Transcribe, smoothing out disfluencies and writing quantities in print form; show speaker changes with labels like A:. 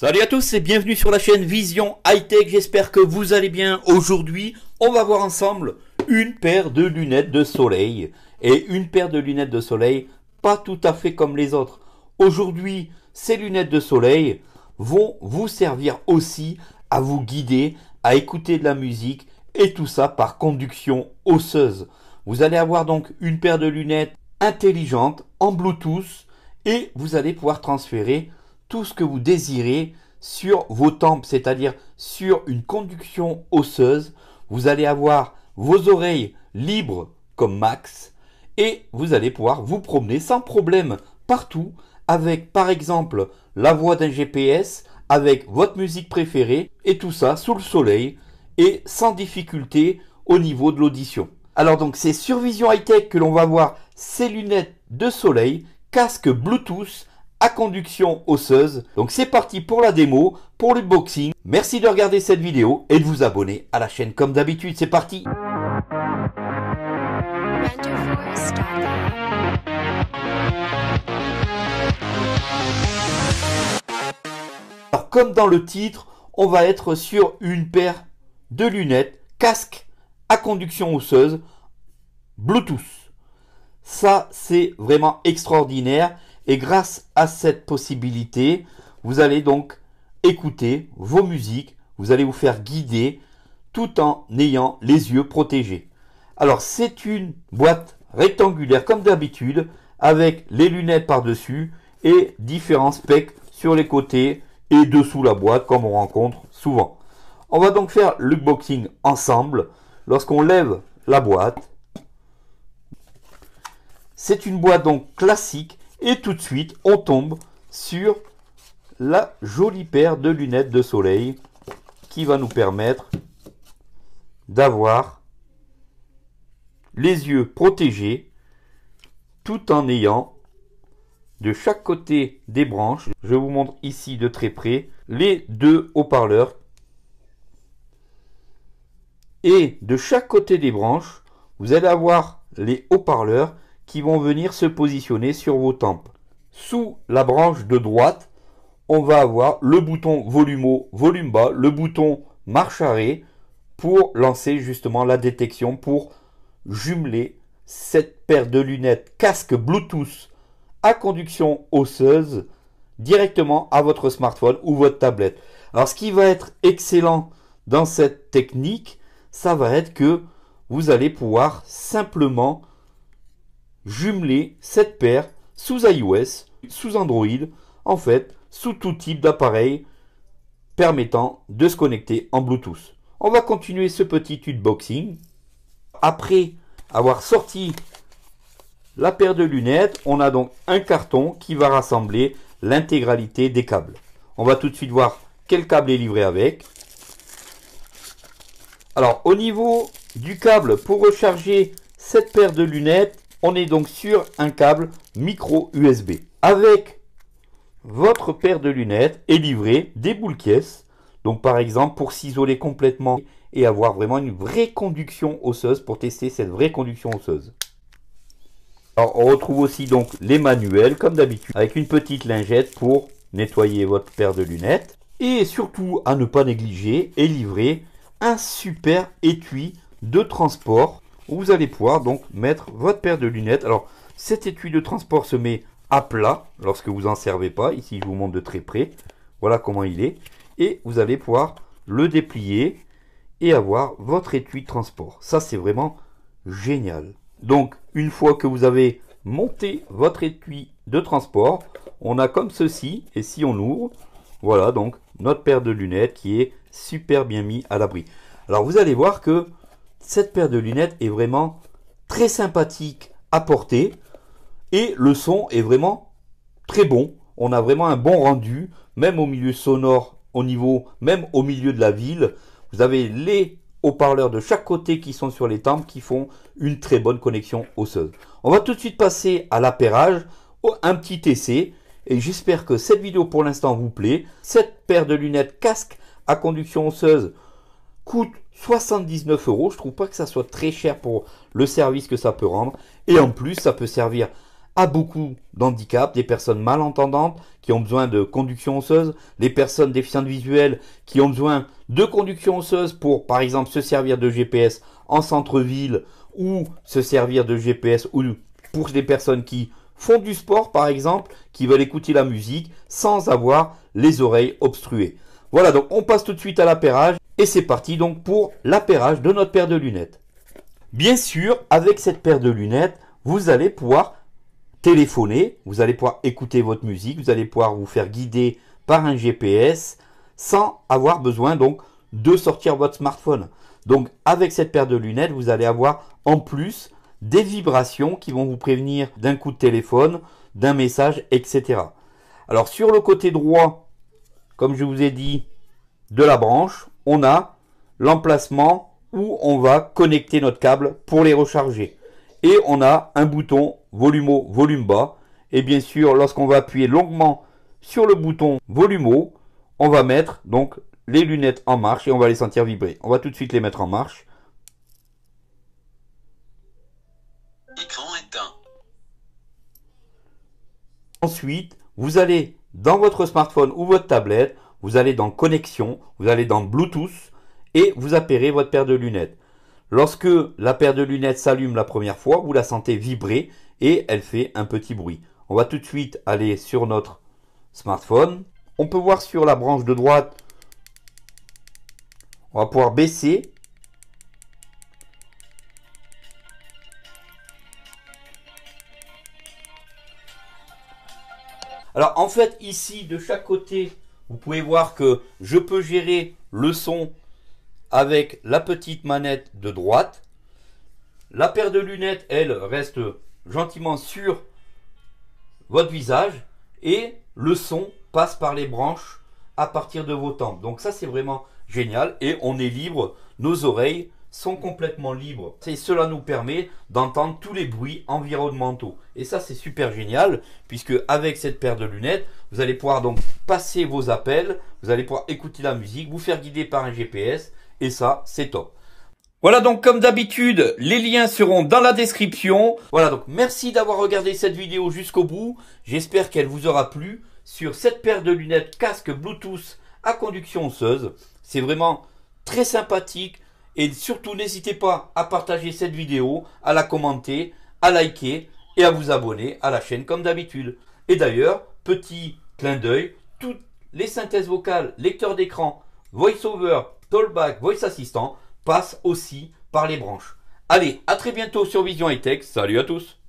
A: Salut à tous et bienvenue sur la chaîne Vision High Tech, j'espère que vous allez bien. Aujourd'hui, on va voir ensemble une paire de lunettes de soleil. Et une paire de lunettes de soleil pas tout à fait comme les autres. Aujourd'hui, ces lunettes de soleil vont vous servir aussi à vous guider, à écouter de la musique et tout ça par conduction osseuse. Vous allez avoir donc une paire de lunettes intelligentes en Bluetooth et vous allez pouvoir transférer tout ce que vous désirez sur vos tempes, c'est-à-dire sur une conduction osseuse. Vous allez avoir vos oreilles libres comme max et vous allez pouvoir vous promener sans problème partout avec par exemple la voix d'un GPS, avec votre musique préférée et tout ça sous le soleil et sans difficulté au niveau de l'audition. Alors donc c'est sur Vision High Tech que l'on va voir ces lunettes de soleil, casque Bluetooth à conduction osseuse. Donc c'est parti pour la démo, pour l'unboxing. Merci de regarder cette vidéo et de vous abonner à la chaîne comme d'habitude. C'est parti. Alors comme dans le titre, on va être sur une paire de lunettes, casque à conduction osseuse, Bluetooth. Ça c'est vraiment extraordinaire. Et grâce à cette possibilité, vous allez donc écouter vos musiques, vous allez vous faire guider tout en ayant les yeux protégés. Alors c'est une boîte rectangulaire comme d'habitude avec les lunettes par-dessus et différents specs sur les côtés et dessous la boîte comme on rencontre souvent. On va donc faire l'unboxing ensemble. Lorsqu'on lève la boîte, c'est une boîte donc classique. Et tout de suite, on tombe sur la jolie paire de lunettes de soleil qui va nous permettre d'avoir les yeux protégés tout en ayant de chaque côté des branches, je vous montre ici de très près, les deux haut-parleurs. Et de chaque côté des branches, vous allez avoir les haut-parleurs qui vont venir se positionner sur vos tempes. Sous la branche de droite, on va avoir le bouton volume haut, volume bas, le bouton marche arrêt pour lancer justement la détection, pour jumeler cette paire de lunettes casque Bluetooth à conduction osseuse directement à votre smartphone ou votre tablette. Alors ce qui va être excellent dans cette technique, ça va être que vous allez pouvoir simplement jumeler cette paire sous iOS, sous Android, en fait, sous tout type d'appareil permettant de se connecter en Bluetooth. On va continuer ce petit unboxing. Après avoir sorti la paire de lunettes, on a donc un carton qui va rassembler l'intégralité des câbles. On va tout de suite voir quel câble est livré avec. Alors, au niveau du câble pour recharger cette paire de lunettes, on est donc sur un câble micro USB. Avec votre paire de lunettes est livré des boules caisses. Donc par exemple pour s'isoler complètement et avoir vraiment une vraie conduction osseuse, pour tester cette vraie conduction osseuse. Alors on retrouve aussi donc les manuels comme d'habitude avec une petite lingette pour nettoyer votre paire de lunettes. Et surtout à ne pas négliger est livré un super étui de transport où vous allez pouvoir donc mettre votre paire de lunettes. Alors cet étui de transport se met à plat lorsque vous n'en servez pas. Ici je vous montre de très près. Voilà comment il est. Et vous allez pouvoir le déplier et avoir votre étui de transport. Ça c'est vraiment génial. Donc une fois que vous avez monté votre étui de transport, on a comme ceci. Et si on ouvre, voilà donc notre paire de lunettes qui est super bien mis à l'abri. Alors vous allez voir que cette paire de lunettes est vraiment très sympathique à porter et le son est vraiment très bon. On a vraiment un bon rendu, même au milieu sonore, même au milieu de la ville. Vous avez les haut-parleurs de chaque côté qui sont sur les tempes qui font une très bonne connexion osseuse. On va tout de suite passer à l'appairage, un petit essai. Et j'espère que cette vidéo pour l'instant vous plaît. Cette paire de lunettes casque à conduction osseuse coûte 79 €. Je trouve pas que ça soit très cher pour le service que ça peut rendre. Et en plus, ça peut servir à beaucoup d'handicaps, des personnes malentendantes qui ont besoin de conduction osseuse, les personnes déficientes visuelles qui ont besoin de conduction osseuse pour, par exemple, se servir de GPS en centre-ville ou se servir de GPS ou pour des personnes qui font du sport, par exemple, qui veulent écouter la musique sans avoir les oreilles obstruées. Voilà, donc on passe tout de suite à l'appairage et c'est parti donc pour l'appairage de notre paire de lunettes. Bien sûr, avec cette paire de lunettes, vous allez pouvoir téléphoner, vous allez pouvoir écouter votre musique, vous allez pouvoir vous faire guider par un GPS sans avoir besoin donc de sortir votre smartphone. Donc avec cette paire de lunettes, vous allez avoir en plus des vibrations qui vont vous prévenir d'un coup de téléphone, d'un message, etc. Alors sur le côté droit, comme je vous ai dit, de la branche, on a l'emplacement où on va connecter notre câble pour les recharger. Et on a un bouton volume haut, volume bas. Et bien sûr, lorsqu'on va appuyer longuement sur le bouton volume haut, on va mettre donc les lunettes en marche et on va les sentir vibrer. On va tout de suite les mettre en marche.
B: Écran éteint.
A: Ensuite, vous allez dans votre smartphone ou votre tablette, vous allez dans connexion, vous allez dans Bluetooth et vous appairez votre paire de lunettes. Lorsque la paire de lunettes s'allume la première fois, vous la sentez vibrer et elle fait un petit bruit. On va tout de suite aller sur notre smartphone. On peut voir sur la branche de droite, on va pouvoir baisser. Alors en fait ici de chaque côté, vous pouvez voir que je peux gérer le son avec la petite manette de droite. La paire de lunettes, elle, reste gentiment sur votre visage et le son passe par les branches à partir de vos tempes. Donc ça, c'est vraiment génial et on est libre, nos oreilles sont complètement libres. Et cela nous permet d'entendre tous les bruits environnementaux. Et ça, c'est super génial puisque avec cette paire de lunettes, vous allez pouvoir donc passer vos appels, vous allez pouvoir écouter la musique, vous faire guider par un GPS. Et ça, c'est top. Voilà donc comme d'habitude, les liens seront dans la description. Voilà donc merci d'avoir regardé cette vidéo jusqu'au bout. J'espère qu'elle vous aura plu sur cette paire de lunettes casque Bluetooth à conduction osseuse. C'est vraiment très sympathique. Et surtout n'hésitez pas à partager cette vidéo, à la commenter, à liker et à vous abonner à la chaîne comme d'habitude. Et d'ailleurs, petit clin d'œil, toutes les synthèses vocales, lecteurs d'écran, voice-over, Talkback, Voice Assistant passe aussi par les branches. Allez, à très bientôt sur Vision High Tech. Salut à tous!